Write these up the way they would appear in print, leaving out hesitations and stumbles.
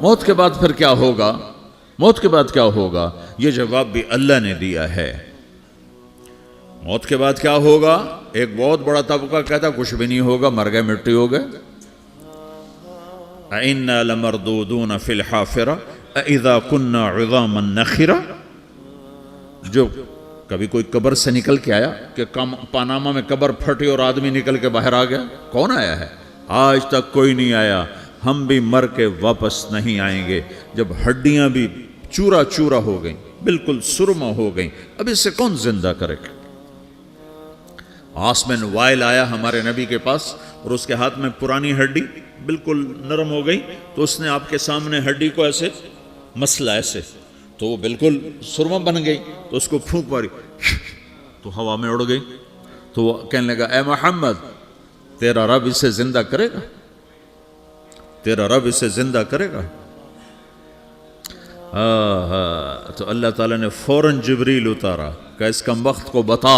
موت کے بعد پھر کیا ہوگا؟ موت کے بعد کیا ہوگا؟ یہ جواب بھی اللہ نے دیا ہے۔ موت کے بعد کیا ہوگا؟ ایک بہت بڑا طبقہ کہتا کچھ بھی نہیں ہوگا، مر گئے، مٹی ہو گئے۔ اِنَّا لَمَرْدُودُونَ فِي الْحَافِرَةِ اِذَا كُنَّا عِظَامًا نَخِرَةً۔ جو کبھی کوئی قبر سے نکل کے آیا کہ پاناما میں قبر پھٹی اور آدمی نکل کے باہر آ گیا؟ کون آیا ہے؟ آج تک کوئی نہیں آیا۔ ہم بھی مر کے واپس نہیں آئیں گے۔ جب ہڈیاں بھی چورا چورا ہو گئیں، بالکل سرما ہو گئیں، اب اس سے کون زندہ کرے گا؟ آسمن وائل آیا ہمارے نبی کے پاس اور اس کے ہاتھ میں پرانی ہڈی بالکل نرم ہو گئی، تو اس نے آپ کے سامنے ہڈی کو ایسے مسلا ایسے، تو وہ بالکل سرما بن گئی، تو اس کو پھونک ماری تو ہوا میں اڑ گئی۔ تو وہ کہنے لگا اے محمد، تیرا رب اسے زندہ کرے گا؟ تیرا رب اسے زندہ کرے گا؟ تو اللہ تعالیٰ نے فوراً جبریل اتارا کہ اس کم وقت کو بتا،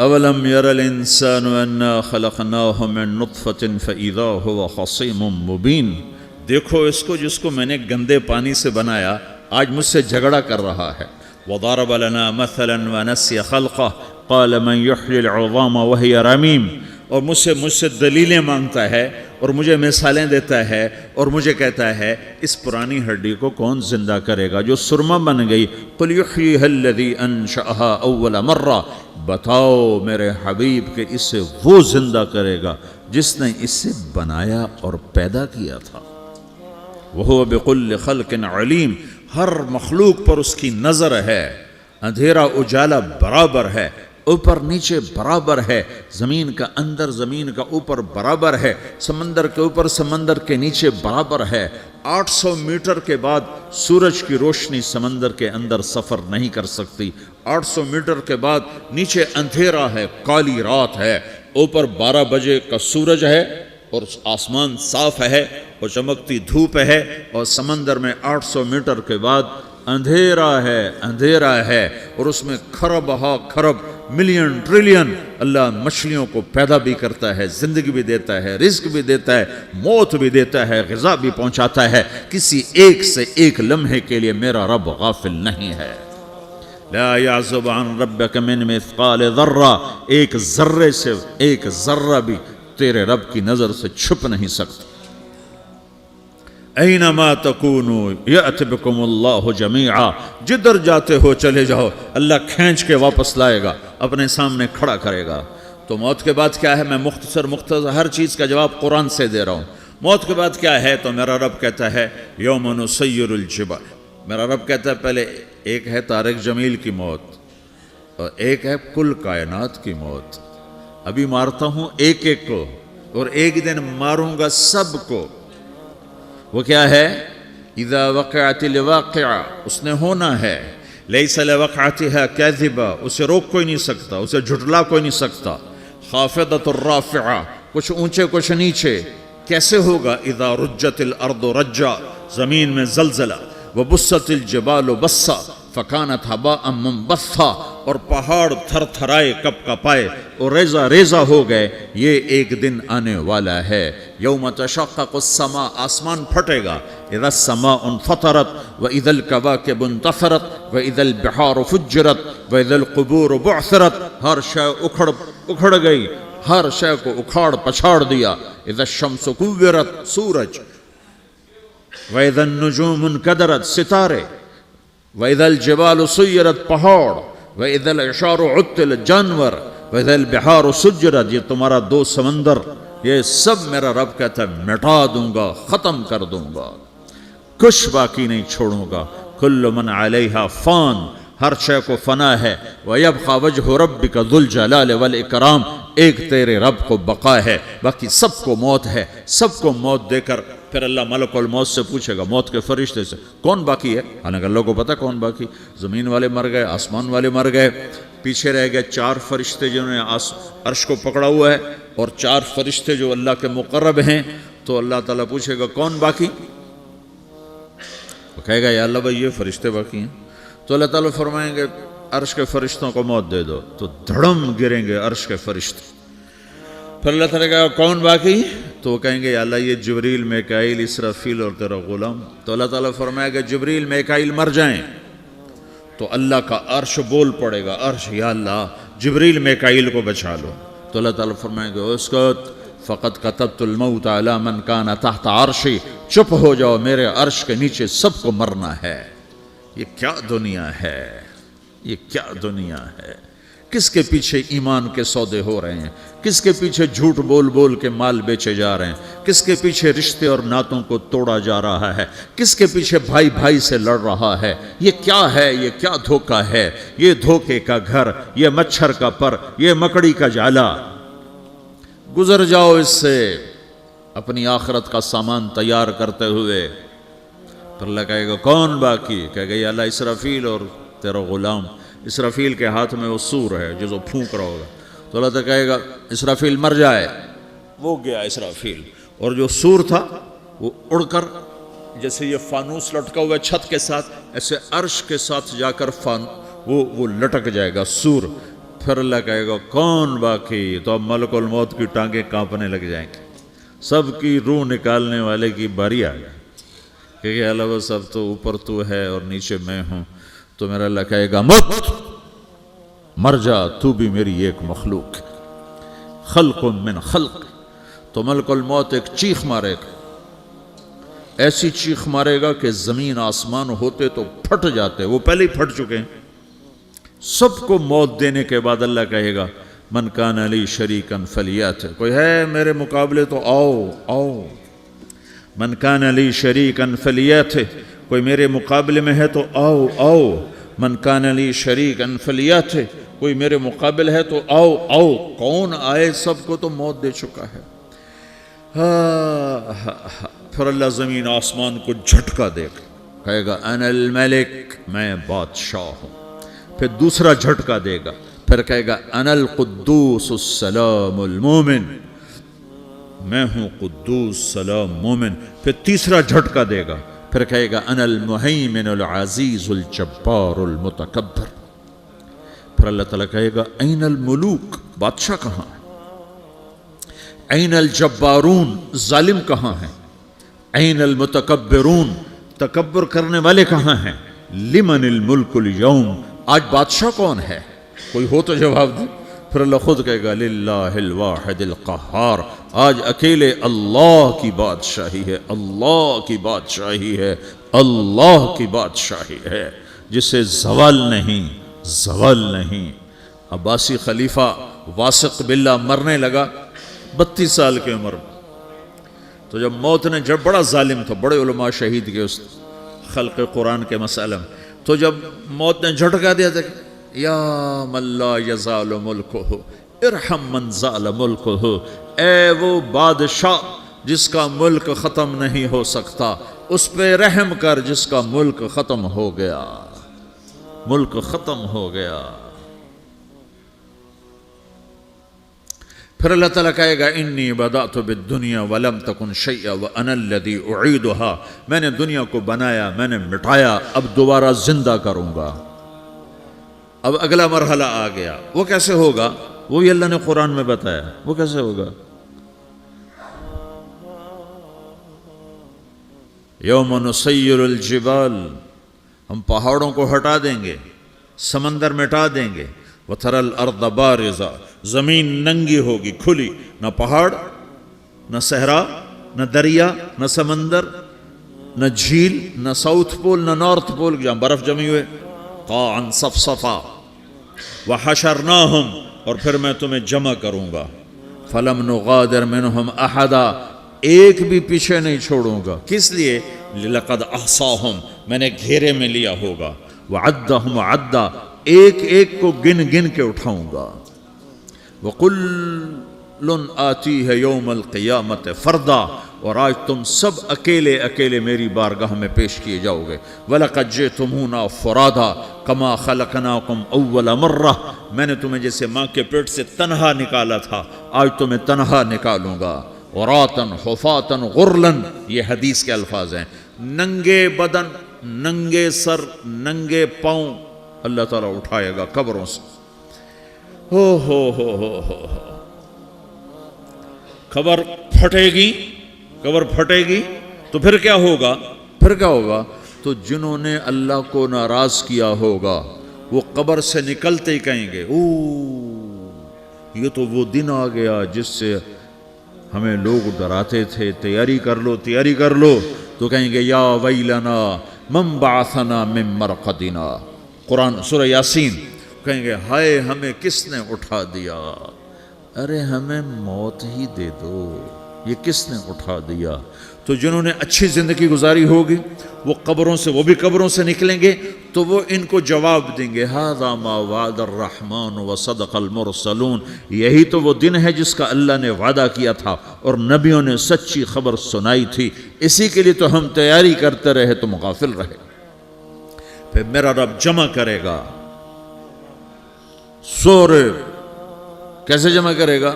اولم یر الانسان انا خلقناہ من نطفۃ فاذا هو خصیم مبین۔ دیکھو اس کو جس کو میں نے گندے پانی سے بنایا، آج مجھ سے جھگڑا کر رہا ہے۔ وضرب لنا مثلا ونسی خلقہ قال من یحیی العظام وہی رمیم۔ اور مجھ سے دلیلیں مانگتا ہے اور مجھے مثالیں دیتا ہے اور مجھے کہتا ہے اس پرانی ہڈی کو کون زندہ کرے گا جو سرما بن گئی؟ قل یحییھا الذی انشأھا اول مرہ۔ بتاؤ میرے حبیب کہ اسے وہ زندہ کرے گا جس نے اسے بنایا اور پیدا کیا تھا۔ وہو بکل خلق علیم۔ ہر مخلوق پر اس کی نظر ہے، اندھیرا اجالا برابر ہے، اوپر نیچے برابر ہے، زمین کا اندر زمین کا اوپر برابر ہے، سمندر کے اوپر سمندر کے نیچے برابر ہے۔ 800 میٹر کے بعد سورج کی روشنی سمندر کے اندر سفر نہیں کر سکتی۔ 800 میٹر کے بعد نیچے اندھیرا ہے، کالی رات ہے، اوپر 12 بجے کا سورج ہے اور آسمان صاف ہے اور چمکتی دھوپ ہے، اور سمندر میں 800 میٹر کے بعد اندھیرا ہے اور اس میں کھرب ہا کھرب ملین ٹریلین اللہ مچھلیوں کو پیدا بھی کرتا ہے، زندگی بھی دیتا ہے، رزق بھی دیتا ہے، موت بھی دیتا ہے، غذا بھی پہنچاتا ہے۔ کسی ایک سے ایک لمحے کے لیے میرا رب غافل نہیں ہے۔ لا يعزب عن ربك من مثقال ذرہ، ایک ذرے سے ایک ذرہ بھی تیرے رب کی نظر سے چھپ نہیں سکتا۔ اینما تکونوا یأت بکم اللہ جمیعا، جدھر جاتے ہو چلے جاؤ، اللہ کھینچ کے واپس لائے گا، اپنے سامنے کھڑا کرے گا۔ تو موت کے بعد کیا ہے؟ میں مختصر ہر چیز کا جواب قرآن سے دے رہا ہوں۔ موت کے بعد کیا ہے؟ تو میرا رب کہتا ہے یوم نسیر الجبال۔ میرا رب کہتا ہے پہلے ایک ہے طارق جمیل کی موت اور ایک ہے کل کائنات کی موت۔ ابھی مارتا ہوں ایک ایک کو اور ایک دن ماروں گا سب کو۔ وہ کیا ہے؟ اذا وقعت الواقعہ، اس نے ہونا ہے۔ لیس لوقعتها کاذبہ، اسے روک کوئی نہیں سکتا، اسے جھٹلا کوئی نہیں سکتا۔ خافضۃ الرافعہ، کچھ اونچے کچھ نیچے۔ کیسے ہوگا؟ اذا رجت الارض رجا، زمین میں زلزلہ۔ وبست الجبال بسا فکانت ہباء منبثا، اور پہاڑ تھر تھرائے کپ کپائے اور ریزہ ریزہ ہو گئے۔ یہ ایک دن آنے والا ہے۔ یوم تشقق السماء، آسمان پھٹے گا۔ اذا السماء انفطرت واذا الكواكب انتثرت واذا البحار فجرت واذا القبور بعثرت، ہر شے اکھڑ گئی، ہر شے کو اکھاڑ پچھاڑ دیا۔ اذا الشمس کورت، سورج۔ وَإِذَا النُّجُومُ انْكَدَرَتْ، ستارے۔ وَإِذَا الْجِبَالُ سُيِّرَتْ، پہاڑ۔ وَإِذَا الْعِشَارُ عُطِّلَتْ، جانور۔ وَإِذَا الْبِحَارُ سُجِّرَتْ، یہ تمہارا دو سمندر، یہ سب میرا رب کہتا ہے مٹا دوں گا، ختم کر دوں گا، کچھ باقی نہیں چھوڑوں گا۔ كُلُّ مَنْ عَلَيْهَا فان، ہر شے کو فنا ہے۔ وَيَبْقَى وَجْهُ رَبِّكَ ذُو الْجَلَالِ وَالْإِكْرَامِ، ایک تیرے رب کو بقا ہے، باقی سب کو موت ہے۔ سب کو موت دے کر پھر اللہ ملک الموت سے پوچھے گا، موت کے فرشتے سے، کون باقی ہے؟ حالانکہ اللہ کو پتہ کون باقی۔ زمین والے مر گئے، آسمان والے مر گئے، پیچھے رہ گئے 4 فرشتے جنہوں نے عرش کو پکڑا ہوا ہے، اور 4 فرشتے جو اللہ کے مقرب ہیں۔ تو اللہ تعالیٰ پوچھے گا کون باقی؟ وہ کہے گا یا اللہ بھائی یہ فرشتے باقی ہیں۔ تو اللہ تعالیٰ فرمائیں گے عرش کے فرشتوں کو موت دے دو، تو دھڑم گریں گے عرش کے فرشتے. پھر اللہ تعالیٰ کہا کون باقی؟ تو وہ کہیں گے یا اللہ یہ جبریل، میکائیل، اسرافیل اور تیرا غلام. تو اللہ تعالیٰ فرمائے گا جبریل میکائیل مر جائیں تو اللہ کا عرش بول پڑے گا، عرش یا اللہ جبریل میکائیل کو بچا لو. تو اللہ تعالیٰ فرمائے گا اسکت فقط کتبت الموت علی من کان تحت عرشی، چپ ہو جاؤ، میرے عرش کے نیچے سب کو مرنا ہے. یہ کیا دنیا ہے، یہ کیا دنیا ہے. کس کے پیچھے ایمان کے سودے ہو رہے ہیں، کس کے پیچھے جھوٹ بول بول کے مال بیچے جا رہے ہیں، کس کے پیچھے رشتے اور ناتوں کو توڑا جا رہا ہے، کس کے پیچھے بھائی بھائی سے لڑ رہا ہے. یہ کیا ہے، یہ کیا دھوکہ ہے، یہ دھوکے کا گھر، یہ مچھر کا پر، یہ مکڑی کا جالا. گزر جاؤ اس سے اپنی آخرت کا سامان تیار کرتے ہوئے. پھر اللہ کہے گا کون باقی؟ کہے گا یا اللہ اسرافیل اور تیرا غلام. اسرافیل کے ہاتھ میں وہ سور ہے جو پھونک رہا ہوگا. تو اللہ تعالیٰ کہے گا اسرافیل مر جائے. وہ گیا اسرافیل، اور جو سور تھا وہ اڑ کر جیسے یہ فانوس لٹکا ہوا ہے چھت کے ساتھ، ایسے عرش کے ساتھ جا کر وہ لٹک جائے گا سور. پھر اللہ کہے گا کون باقی؟ تو اب ملک الموت کی ٹانگیں کانپنے لگ جائیں گی، سب کی روح نکالنے والے کی باری آ گئی. کہ اللہ وہ سب تو اوپر تو ہے اور نیچے میں ہوں. تو میرا اللہ کہے گا مت، مر جا، تو بھی میری ایک مخلوق ہے، خلق من خلق. تو ملک الموت ایک چیخ مارے گا، ایسی چیخ مارے گا کہ زمین آسمان ہوتے تو پھٹ جاتے، وہ پہلے ہی پھٹ چکے ہیں. سب کو موت دینے کے بعد اللہ کہے گا من کان لی شریکا فلیات، کوئی ہے میرے مقابلے تو آؤ آؤ. من کان لی شریکا فلیات، کوئی میرے مقابلے میں ہے تو آؤ آؤ. من کان لی شریکا فلیات، کوئی میرے مقابل ہے تو آؤ آؤ. کون آئے؟ سب کو تو موت دے چکا ہے. پھر اللہ زمین آسمان کو جھٹکا دے گا، کہے گا انا الملک، میں بادشاہ ہوں. پھر دوسرا جھٹکا دے گا، پھر کہے گا انا القدوس السلام المومن، میں ہوں قدوس سلام مومن. پھر تیسرا جھٹکا دے گا، پھر کہے گا انا المہیمن العزیز الجبار المتکبر. پھر اللہ تعالیٰ کہے گا این الملوک، بادشاہ کہاں ہے؟ این الجبارون، ظالم کہاں ہیں؟ این المتکبرون، تکبر کرنے والے کہاں ہیں؟ لمن الملک اليوم، آج بادشاہ کون ہے؟ کوئی ہو تو جواب دے. پھر اللہ خود کہے گا للہ الواحد القہار، آج اکیلے اللہ کی بادشاہی ہے، اللہ کی بادشاہی ہے، اللہ کی بادشاہی ہے، جسے زوال نہیں، زوال نہیں. عباسی خلیفہ واثق باللہ مرنے لگا 32 سال کی عمر میں. تو جب موت نے، جب بڑا ظالم تھا، بڑے علماء شہید کے اس خلق قرآن کے مسئلہ میں، تو جب موت نے جھٹکا دیا تھا یا من لا یزال ملکہ ارحم من زال ملکہ، اے وہ بادشاہ جس کا ملک ختم نہیں ہو سکتا، اس پہ رحم کر جس کا ملک ختم ہو گیا، ملک ختم ہو گیا. پھر اللہ تعالیٰ کہے گا انی بدأت بالدنیا ولم تکن شیئا وانا الذی اعیدہا، میں نے دنیا کو بنایا، میں نے مٹایا، اب دوبارہ زندہ کروں گا. اب اگلا مرحلہ آ گیا. وہ کیسے ہوگا؟ وہ بھی اللہ نے قرآن میں بتایا. وہ کیسے ہوگا؟ یوم نسیر الجبال، ہم پہاڑوں کو ہٹا دیں گے، سمندر مٹا دیں گے. وتری الارض بارزہ، زمین ننگی ہوگی، کھلی، نہ پہاڑ، نہ صحرا، نہ دریا، نہ سمندر، نہ جھیل، نہ ساؤتھ پول، نہ نارتھ پول جہاں برف جمی ہوئے. قاعا صفصفا وحشرناہم، اور پھر میں تمہیں جمع کروں گا. فلم نغادر منہم احدا، ایک بھی پیچھے نہیں چھوڑوں گا. کس لیے؟ لقد احصاہم، میں نے گھیرے میں لیا ہوگا. وعدہم عدا، ایک ایک کو گن گن کے اٹھاؤں گا. وَقُلٌ آتِيهَ يَوْمَ الْقِيَامَةِ فَرْدًا، اور آج تم سب اکیلے اکیلے میری بارگاہ میں پیش کیے جاؤ گے. وَلَقَدْ جِئْتُمُونَا فُرَادًا كَمَا خَلَقْنَاكُمْ أَوَّلَ مَرَّةٍ، میں نے تمہیں جیسے ماں کے پیٹ سے تنہا نکالا تھا، آج تمہیں تنہا نکالوں گا. عُرَاةً حُفَاةً غُرْلًا، یہ حدیث کے الفاظ ہیں. ننگے بدن، ننگے سر، ننگے پاؤں، اللہ تعالیٰ اٹھائے گا قبروں سے. ہو قبر پھٹے گی تو پھر کیا ہوگا؟ تو جنہوں نے اللہ کو ناراض کیا ہوگا وہ قبر سے نکلتے ہی کہیں گے یہ تو وہ دن آ گیا جس سے ہمیں لوگ ڈراتے تھے، تیاری کر لو. تو کہیں گے یا ویلنا من بعثنا من مرقدنا، قرآن سورہ یاسین. کہیں گے ہائے ہمیں کس نے اٹھا دیا، ارے ہمیں موت ہی دے دو، یہ کس نے اٹھا دیا. تو جنہوں نے اچھی زندگی گزاری ہوگی وہ بھی قبروں سے نکلیں گے تو وہ ان کو جواب دیں گے ھذا ما وعد الرحمن وصدق المرسلون، یہی تو وہ دن ہے جس کا اللہ نے وعدہ کیا تھا اور نبیوں نے سچی خبر سنائی تھی، اسی کے لیے تو ہم تیاری کرتے رہے تم غافل رہے. پھر میرا رب جمع کرے گا سورے. کیسے جمع کرے گا؟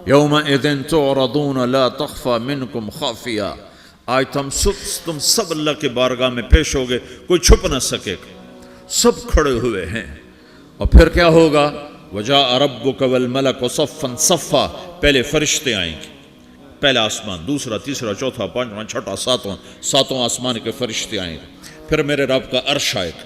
یومئذ تعرضون لا تخفى منکم خافیہ. آج تم سب اللہ کے بارگاہ میں پیش ہوگے، کوئی چھپ نہ سکے گا، سب کھڑے ہوئے ہیں. اور پھر کیا ہوگا؟ وجاء ربک والملک صفا صفا. پہلے فرشتے آئیں گے، پہلا آسمان، دوسرا، تیسرا، چوتھا، پانچواں، چھٹا، ساتواں آسمان کے فرشتے آئیں گے. پھر میرے رب کا عرش آئے گا.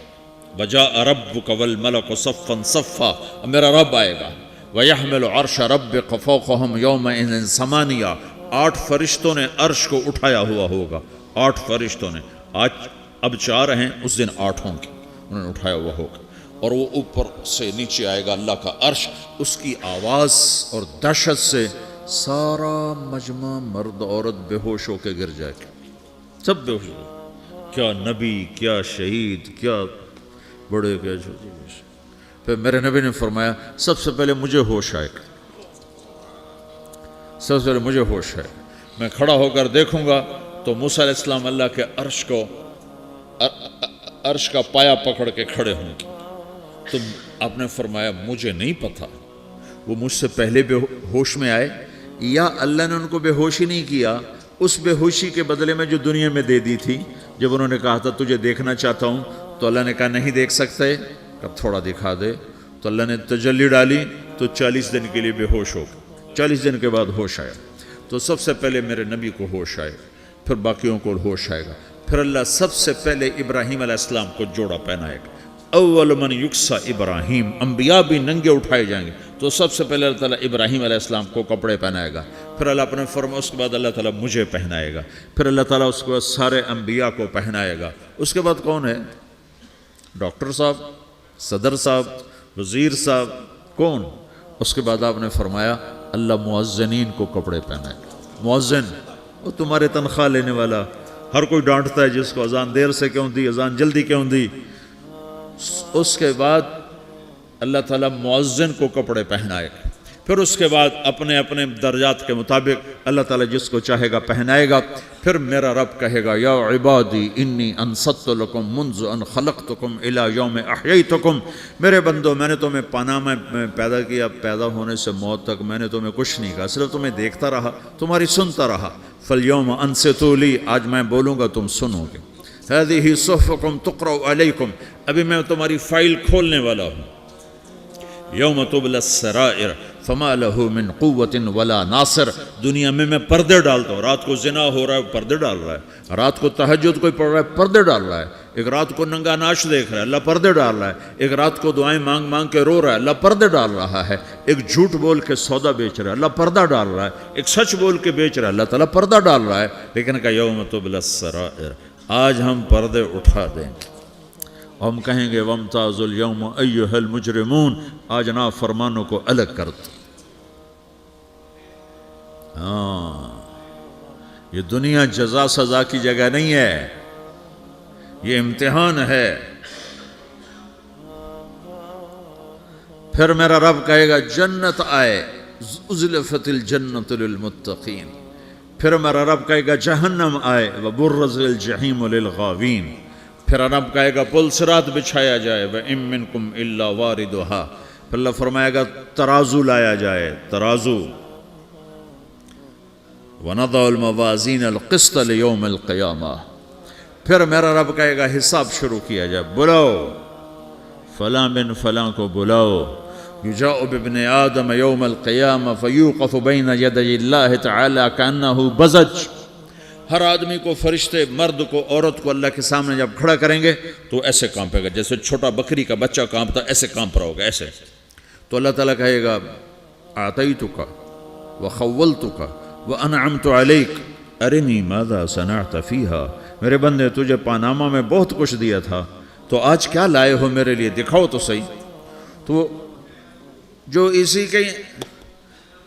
وجاء ربک والملک صفا صفا. میرا رب آئے گا. وَيَحْمِلُ عَرْشَ رَبِّكَ فَوْقَهُمْ يَوْمَئِذٍ ثَمَانِيَةٌ. 8 فرشتوں نے عرش کو اٹھایا ہوا ہوگا. 8 فرشتوں نے، آج اب 4 ہیں، اس دن 8 ہوں گے، انہوں نے اٹھایا ہوا ہوگا. اور وہ اوپر سے نیچے آئے گا اللہ کا عرش. اس کی آواز اور دہشت سے سارا مجمع مرد عورت بے ہوش ہو کے گر جائے گا، سب بے ہوش ہو. کیا نبی، کیا شہید، کیا بڑے، کیا چھوٹے. پھر میرے نبی نے فرمایا سب سے پہلے مجھے ہوش آئے گا، سب سے پہلے مجھے ہوش ہے. میں کھڑا ہو کر دیکھوں گا تو موسیٰ علیہ السلام اللہ کے عرش کا پایا پکڑ کے کھڑے ہوں گے. تو آپ نے فرمایا مجھے نہیں پتا وہ مجھ سے پہلے بے ہوش میں آئے یا اللہ نے ان کو بے ہوش ہی نہیں کیا، اس بے ہوشی کے بدلے میں جو دنیا میں دے دی تھی. جب انہوں نے کہا تھا تجھے دیکھنا چاہتا ہوں تو اللہ نے کہا نہیں دیکھ سکتے، اب تھوڑا دکھا دے. تو اللہ نے تجلی ڈالی تو 40 دن کے لیے بے ہوش ہو گئے. 40 دن کے بعد ہوش آیا. تو سب سے پہلے میرے نبی کو ہوش آئے، پھر باقیوں کو ہوش آئے گا. پھر اللہ سب سے پہلے ابراہیم علیہ السلام کو جوڑا پہنائے گا. اول من یکسا ابراہیم. انبیاء بھی ننگے اٹھائے جائیں گے تو سب سے پہلے اللہ تعالیٰ ابراہیم علیہ السلام کو کپڑے پہنائے گا. پھر اللہ اپنے فرما، اس کے بعد اللہ تعالیٰ مجھے پہنائے گا. پھر اللہ تعالیٰ اس کے بعد سارے انبیاء کو پہنائے گا. اس کے بعد کون ہے؟ ڈاکٹر صاحب، صدر صاحب، وزیر صاحب، کون؟ اس کے بعد آپ نے فرمایا اللہ مؤذنین کو کپڑے پہنائے گا. مؤذن وہ تمہارے تنخواہ لینے والا، ہر کوئی ڈانٹتا ہے جس کو اذان دیر سے کیوں دی، اذان جلدی کیوں دی. اس کے بعد اللہ تعالیٰ مؤذن کو کپڑے پہنائے گا. پھر اس کے بعد اپنے اپنے درجات کے مطابق اللہ تعالیٰ جس کو چاہے گا پہنائے گا. پھر میرا رب کہے گا یا عبادی انی انصت لکم منذ ان خلقتکم الی یوم احییتکم. میرے بندو، میں نے تمہیں پاناہ میں پیدا کیا، پیدا ہونے سے موت تک میں نے تمہیں کچھ نہیں کہا، صرف تمہیں دیکھتا رہا، تمہاری سنتا رہا. فالیوم انصتوا لی، آج میں بولوں گا تم سنو گے. ہذہ صحفکم تقرأ علیکم، ابھی میں تمہاری فائل کھولنے والا ہوں. یوم تبلی السرائر فما لہ من قوت ولا ناصر. دنیا میں پردے ڈالتا ہوں. رات کو زنا ہو رہا ہے، پردے ڈال رہا ہے. رات کو تہجد کوئی پڑھ رہا ہے، پردے ڈال رہا ہے. ایک رات کو ننگا ناچ دیکھ رہا ہے، اللہ پردے ڈال رہا ہے. ایک رات کو دعائیں مانگ مانگ کے رو رہا ہے، اللہ پردے ڈال رہا ہے. ایک جھوٹ بول کے سودا بیچ رہا ہے، اللہ پردہ ڈال رہا ہے. ایک سچ بول کے بیچ رہا ہے، اللہ تعالیٰ پردہ ڈال رہا ہے. لیکن کہ یوم تبلی السرائر، آج ہم پردے اٹھا دیں گے. ہم کہیں گے وامتازوا اليوم ایھا المجرمون، آج نافرمانوں کو الگ کر دو. یہ دنیا جزا سزا کی جگہ نہیں ہے، یہ امتحان ہے. پھر میرا رب کہے گا جنت آئے، ازلفت الجنت للمتقین. پھر میرا رب کہے گا جہنم آئے، وبرزت الجحیم للغاوین. پھر رب کہے گا پل صراط بچھایا جائے، وَإِن مِّنكُمْ إِلَّا وَارِدُهَا. پھر اللہ فرمائے گا ترازو لایا جائے، ترازو. وَنَضَعُ الْمَوَازِينَ الْقِسْطَ لِيَوْمِ الْقِيَامَةِ. پھر میرا رب کہے گا حساب شروع کیا جائے، بلاؤ فلاں بن فلاں کو بلاؤ، یجاء بابن آدم یوم القیامہ فیوقف بین یدی اللہ تعالی کانہ بزج۔ ہر آدمی کو، فرشتے، مرد کو، عورت کو اللہ کے سامنے جب کھڑا کریں گے تو ایسے کانپے گا جیسے چھوٹا بکری کا بچہ کانپتا، ایسے کانپ رہا ہوگا ایسے۔ تو اللہ تعالیٰ کہے گا اعطیتک وخولتک وانعمت علیک ارنی ماذا صنعت فیہا، میرے بندے تجھے پاناما میں بہت کچھ دیا تھا، تو آج کیا لائے ہو میرے لیے، دکھاؤ تو صحیح۔ تو جو اسی کے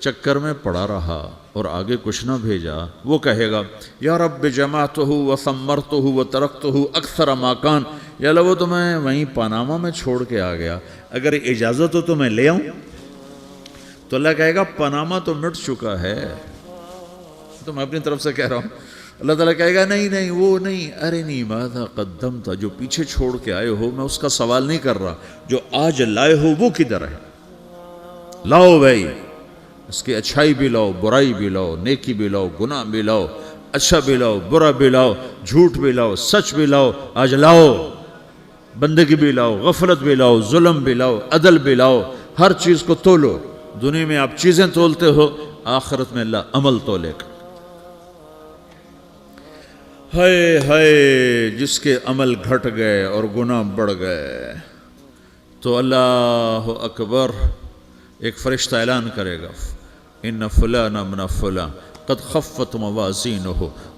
چکر میں پڑا رہا اور آگے کچھ نہ بھیجا، وہ کہے گا یا رب جمعتہ وثمرتہ وترکتہ اکثر ما کان، یا اللہ وہ تو میں وہیں پاناما میں چھوڑ کے آ گیا، اگر اجازت ہو تو میں لے آؤں؟ تو اللہ کہے گا پاناما تو مٹ چکا ہے، تو میں اپنی طرف سے کہہ رہا ہوں۔ اللہ تعالیٰ کہے گا نہیں نہیں وہ نہیں، ارنی ماذا قدمت، جو پیچھے چھوڑ کے آئے ہو میں اس کا سوال نہیں کر رہا، جو آج لائے ہو وہ کدھر ہے، لاؤ بھائی، اس کی اچھائی بھی لاؤ، برائی بھی لاؤ، نیکی بھی لاؤ، گناہ بھی لاؤ، اچھا بھی لاؤ، برا بھی لاؤ، جھوٹ بھی لاؤ، سچ بھی لاؤ، آج لاؤ، بندگی بھی لاؤ، غفلت بھی لاؤ، ظلم بھی لاؤ، عدل بھی لاؤ، ہر چیز کو تولو۔ دنیا میں آپ چیزیں تولتے ہو، آخرت میں اللہ عمل تولے گا۔ ہائے ہائے جس کے عمل گھٹ گئے اور گناہ بڑھ گئے، تو اللہ اکبر، ایک فرشتہ اعلان کرے گا ان فلان من فلان قد خفت موازینہ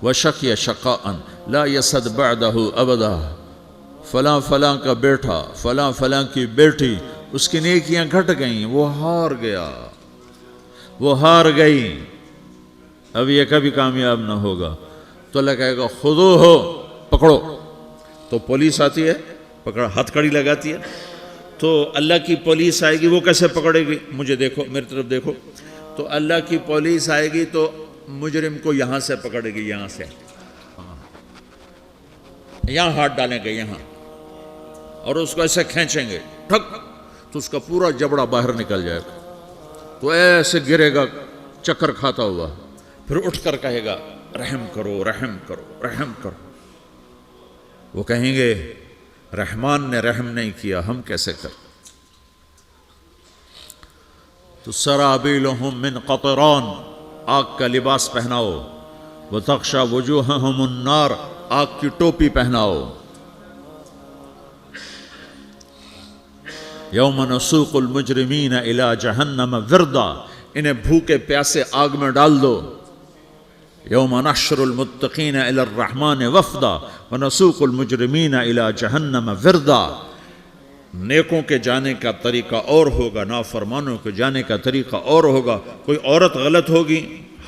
وشقی شقاء لا یسد بعدہ ابدا، فلاں فلاں کا بیٹا، فلاں فلاں کی بیٹی، اس کی نیکیاں گھٹ گئیں، وہ ہار گیا، وہ ہار گئی، اب یہ کبھی کامیاب نہ ہوگا۔ تو اللہ کہے گا خودو ہو، پکڑو۔ تو پولیس آتی ہے، پکڑا، ہتھ کڑی لگاتی ہے، تو اللہ کی پولیس آئے گی، وہ کیسے پکڑے گی؟ مجھے دیکھو، میری طرف دیکھو۔ تو اللہ کی پولیس آئے گی تو مجرم کو یہاں سے پکڑے گی، یہاں سے، یہاں ہاتھ ڈالیں گے یہاں، اور اس کو ایسے کھینچیں گے، ٹھک، تو اس کا پورا جبڑا باہر نکل جائے گا، تو ایسے گرے گا چکر کھاتا ہوا، پھر اٹھ کر کہے گا رحم کرو، رحم کرو، رحم کرو۔ وہ کہیں گے رحمان نے رحم نہیں کیا، ہم کیسے کر؟ تو سرابیلہم من قطران، آگ کا لباس پہناؤ، وتغشا وجوہہم النار، آگ کی ٹوپی پہناؤ۔ یوم نسوق المجرمین الی جہنم وردا، انہیں بھوکے پیاسے آگ میں ڈال دو۔ یوم نحشر المتقین الی الرحمن وفدا ونسوق المجرمین الی جہنم وردا، نیکوں کے جانے کا طریقہ اور ہوگا، نافرمانوں کے جانے کا طریقہ اور ہوگا۔ کوئی عورت غلط ہوگی،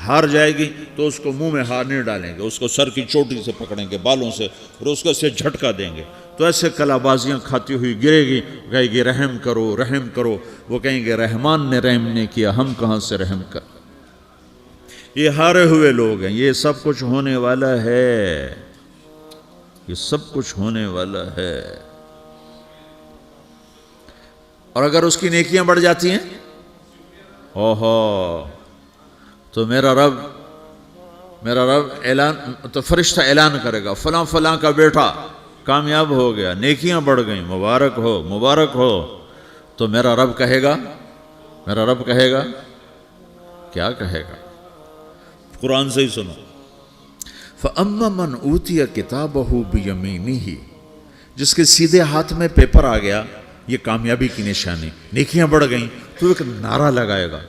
ہار جائے گی، تو اس کو منہ میں ہار نہیں ڈالیں گے، اس کو سر کی چوٹی سے پکڑیں گے، بالوں سے، اور اس کو اسے جھٹکا دیں گے، تو ایسے کلا بازیاں کھاتی ہوئی گرے گی، کہے گی رحم کرو، رحم کرو۔ وہ کہیں گے رحمان نے رحم نہیں کیا، ہم کہاں سے رحم کر؟ یہ ہارے ہوئے لوگ ہیں، یہ سب کچھ ہونے والا ہے، یہ سب کچھ ہونے والا ہے۔ اور اگر اس کی نیکیاں بڑھ جاتی ہیں، اوہو، تو میرا رب اعلان، تو فرشتہ اعلان کرے گا فلاں فلاں کا بیٹا کامیاب ہو گیا، نیکیاں بڑھ گئیں، مبارک ہو، مبارک ہو۔ تو میرا رب کہے گا کیا کہے گا؟ قرآن سے ہی سنو۔ فَأَمَّا مَنْ أُوتِيَ كِتَابَهُ بِيَمِينِهِ، جس کے سیدھے ہاتھ میں پیپر آ گیا، یہ کامیابی کی نشانی، نیکیاں بڑھ گئیں، تو ایک نعرہ لگائے گا۔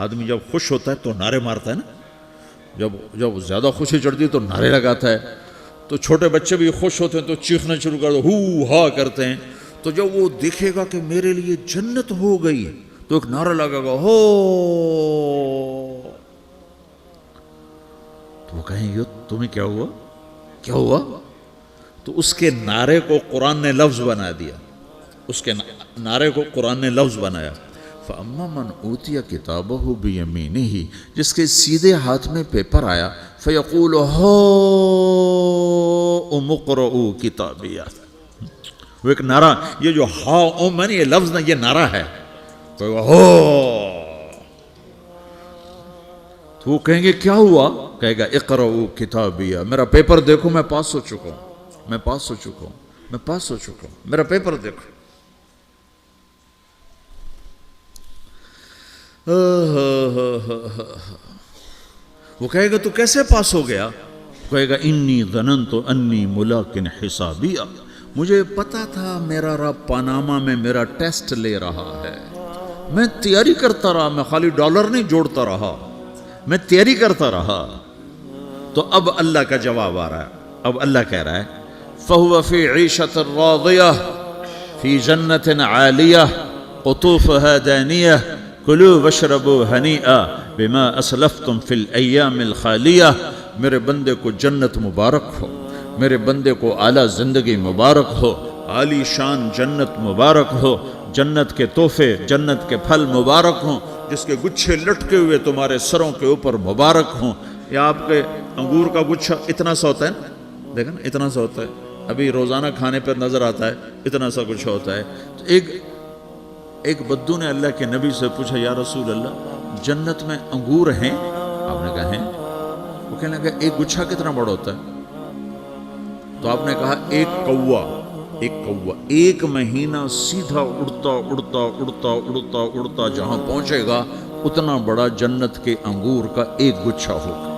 آدمی جب خوش ہوتا ہے تو نعرے مارتا ہے نا، جب زیادہ خوشی چڑھتی ہے تو نعرے لگاتا ہے۔ تو چھوٹے بچے بھی خوش ہوتے ہیں تو چیخنا شروع کر دو، ہو ہا کرتے ہیں۔ تو جب وہ دیکھے گا کہ میرے لیے جنت ہو گئی، تو ایک نعرہ لگے گا، ہو، تو وہ کہیں گے تمہیں کیا ہوا، کیا ہوا؟ تو اس کے نعرے کو قرآن نے لفظ بنا دیا، اس کے نعرے کو قرآن نے لفظ بنایا۔ فَأَمَّا مَنْ أُوتِيَ كِتَابَهُ بِيَمِينِهِ، جس کے سیدھے ہاتھ میں پیپر آیا، فَيَقُولُ هَاؤْمُ اقْرَءُوا كِتَابِيَهْ، وہ ایک نعرہ، یہ جو ہاؤم ہے نا، یہ لفظ نہ، یہ نعرہ ہے، تو وہ کہیں گے کیا ہوا؟ کہے گا اقرؤوا کتابیہ، میرا پیپر دیکھو، میں پاس ہو چکا ہوں، میں پاس ہو چکا ہوں، میں پاس ہو چکا ہوں، میرا پیپر دیکھو۔ وہ کہے گا تو کیسے پاس ہو گیا؟ کہے گا انی ظننت انی ملاقٍ حسابیہ، مجھے پتا تھا میرا رب پاناما میں میرا ٹیسٹ لے رہا ہے، میں تیاری کرتا رہا، میں خالی ڈالر نہیں جوڑتا رہا، میں تیاری کرتا رہا۔ تو اب اللہ کا جواب آ رہا ہے، اب اللہ کہہ رہا ہے فَهُوَ فِي عِيشَةٍ رَاضِيَةٍ فِي جَنَّةٍ عَالِيَةٍ قُطُوفُهَا دَانِيَةٌ كُلُوا وَاشْرَبُوا هَنِيئًا بِمَا أَسْلَفْتُمْ فِي الْأَيَّامِ الْخَالِيَةِ، میرے بندے کو جنت مبارک ہو، میرے بندے کو اعلیٰ زندگی مبارک ہو، عالی شان جنت مبارک ہو، جنت کے تحفے، جنت کے پھل مبارک ہوں، جس کے گچھے لٹکے ہوئے تمہارے سروں کے اوپر مبارک ہوں۔ یا آپ کے انگور کا گچھا اتنا سا ہوتا ہے نا، دیکھا نا اتنا سا ہوتا ہے، ابھی روزانہ کھانے پر نظر آتا ہے، اتنا سا گچھا ہوتا ہے۔ تو ایک بدو نے اللہ کے نبی سے پوچھا یا رسول اللہ جنت میں انگور ہیں؟ آپ نے کہا ہیں۔ وہ کہنے لگا ایک گچھا کتنا بڑا ہوتا ہے؟ تو آپ نے کہا ایک کوا ایک مہینہ سیدھا اڑتا اڑتا اڑتا اڑتا اڑتا جہاں پہنچے گا اتنا بڑا جنت کے انگور کا ایک گچھا ہوگا۔